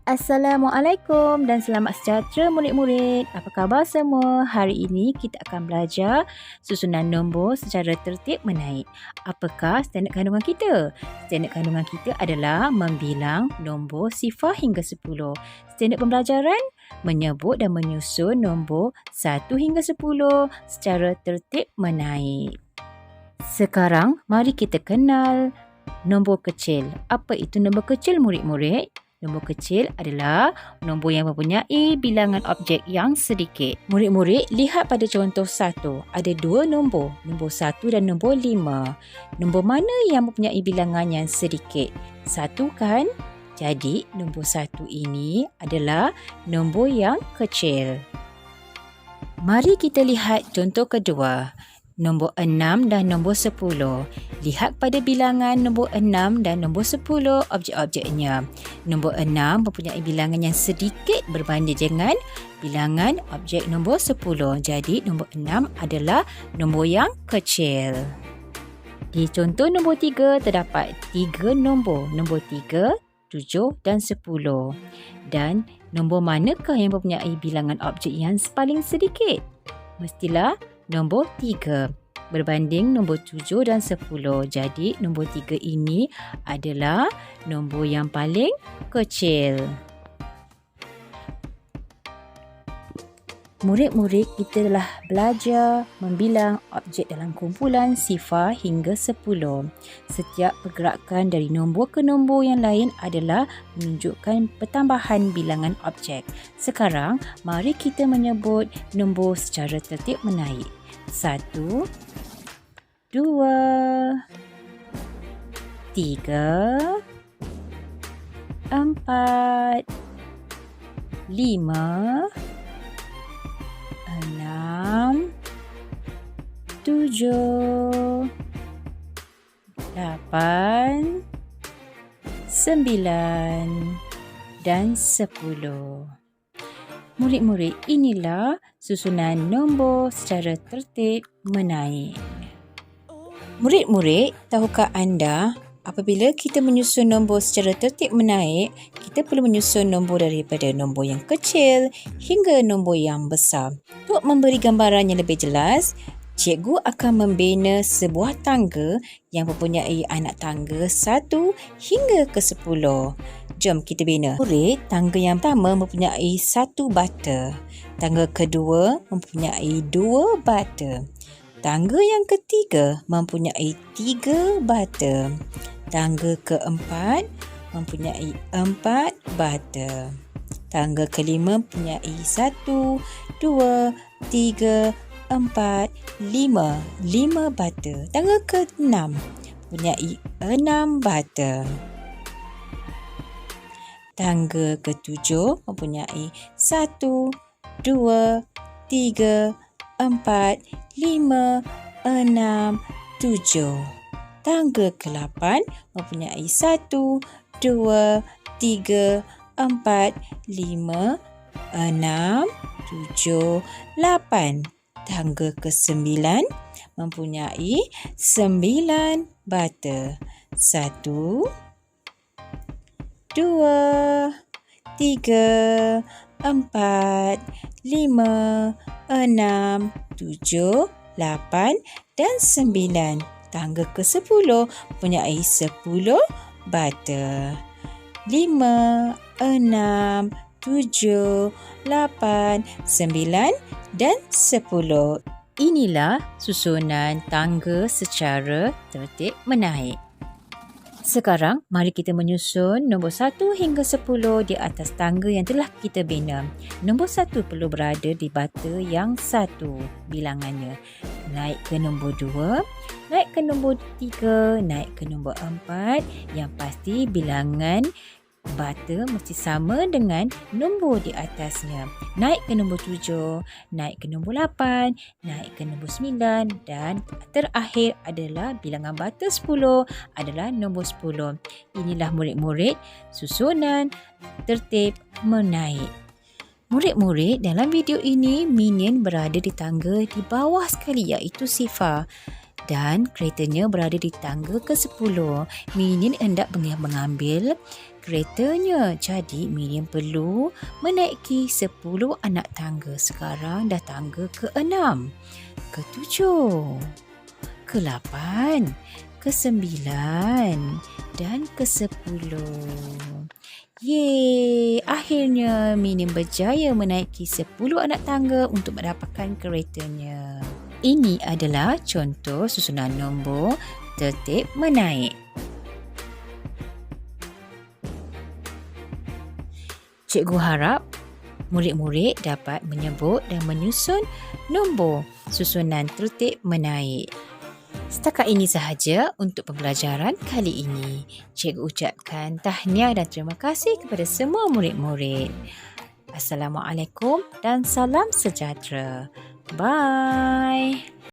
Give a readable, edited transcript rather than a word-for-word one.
Assalamualaikum dan selamat sejahtera murid-murid. Apa khabar semua? Hari ini kita akan belajar susunan nombor secara tertib menaik. Apakah standard kandungan kita? Standard kandungan kita adalah membilang nombor sifar hingga 10. Standard pembelajaran menyebut dan menyusun nombor 1 hingga 10 secara tertib menaik. Sekarang mari kita kenal nombor kecil. Apa itu nombor kecil murid-murid? Nombor kecil adalah nombor yang mempunyai bilangan objek yang sedikit. Murid-murid, lihat pada contoh 1. Ada dua nombor 1 dan nombor 5. Nombor mana yang mempunyai bilangan yang sedikit? 1 kan? Jadi, nombor 1 ini adalah nombor yang kecil. Mari kita lihat contoh kedua. Nombor 6 dan nombor 10. Lihat pada bilangan nombor 6 dan nombor 10 objek-objeknya. Nombor 6 mempunyai bilangan yang sedikit berbanding dengan bilangan objek nombor 10. Jadi nombor 6 adalah nombor yang kecil. Di contoh nombor 3 terdapat 3 nombor. Nombor 3, 7 dan 10. Dan nombor manakah yang mempunyai bilangan objek yang paling sedikit? Mestilah nombor 3 berbanding nombor 7 dan 10. Jadi nombor 3 ini adalah nombor yang paling kecil. Murid-murid, kita telah belajar membilang objek dalam kumpulan sifar hingga 10. Setiap pergerakan dari nombor ke nombor yang lain adalah menunjukkan pertambahan bilangan objek. Sekarang, mari kita menyebut nombor secara tertib menaik. 1, 2, 3, 4, 5, 6, 7, 8, 9 dan 10. Murid-murid, inilah susunan nombor secara tertib menaik. Murid-murid, tahukah anda apabila kita menyusun nombor secara tertib menaik, kita perlu menyusun nombor daripada nombor yang kecil hingga nombor yang besar. Untuk memberi gambaran yang lebih jelas, cikgu akan membina sebuah tangga yang mempunyai anak tangga 1 hingga ke 10. Jom kita bina. Murid, tangga yang pertama mempunyai 1 bata. Tangga kedua mempunyai 2 bata. Tangga yang ketiga mempunyai 3 bata. Tangga keempat mempunyai 4 bata. Tangga kelima mempunyai 1, 2, 3, 4, 5 bata. Tangga keenam mempunyai 6 bata. Tangga ketujuh mempunyai 1, 2, 3, 4, 5, 6, 7. Tangga ke-8 mempunyai 1, 2, 3, 4, 5, 6, 7, 8. Tangga ke-9 mempunyai 9 bata. 1, 2, 3, 4, 5, 6, 7, 8 dan 9. Tangga ke-10 mempunyai 10 bata. 5, 6, 7, 8, 9 dan 10. Inilah susunan tangga secara tertib menaik. Sekarang, mari kita menyusun nombor 1 hingga 10 di atas tangga yang telah kita bina. Nombor 1 perlu berada di bata yang 1 bilangannya. Naik ke nombor 2, naik ke nombor 3, naik ke nombor 4. Yang pasti bilangan bata mesti sama dengan nombor di atasnya. Naik ke nombor 7, naik ke nombor 8, naik ke nombor 9 dan terakhir adalah bilangan bata 10 adalah nombor 10. Inilah murid-murid susunan tertib menaik. Murid-murid, dalam video ini minion berada di tangga di bawah sekali iaitu sifar. dan keretanya berada di tangga ke-10. Minion hendak mengambil keretanya. Jadi Minion perlu menaiki 10 anak tangga. Sekarang dah tangga ke-6, ke-7, ke-8, ke-9 dan ke-10. Yeay! Akhirnya Minion berjaya menaiki 10 anak tangga untuk mendapatkan keretanya. Ini adalah contoh susunan nombor tertib menaik. Cikgu harap murid-murid dapat menyebut dan menyusun nombor susunan tertib menaik. Setakat ini sahaja untuk pembelajaran kali ini. Cikgu ucapkan tahniah dan terima kasih kepada semua murid-murid. Assalamualaikum dan salam sejahtera. Bye.